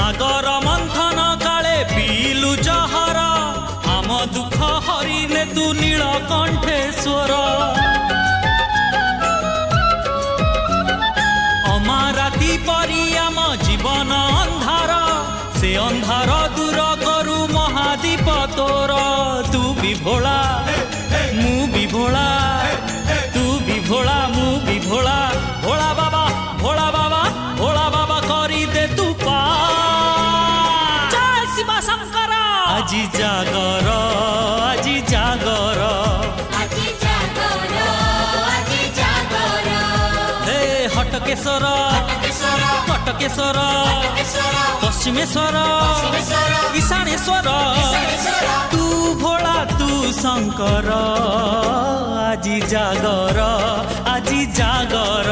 सागर मंथन काले पीलु जहर आम दुख हरिने तू नीलकंठेश्वर अमाराती परी आम जीवन अंधार से अंधार दूर करू महादीप तोर तू भी भोला मु भी भोला तू भी भोला मु भी भोला भोला बाबा भोला बाबा भोला बाबा करी दे तू पा जय शिव शंकर আজি जागर আজি जागर हे हटकेश्वर कटकेश्वर पश्चिमेश्वर ईशानेश्वर तू भोला तू शंकर আজি जागर আজি जागर।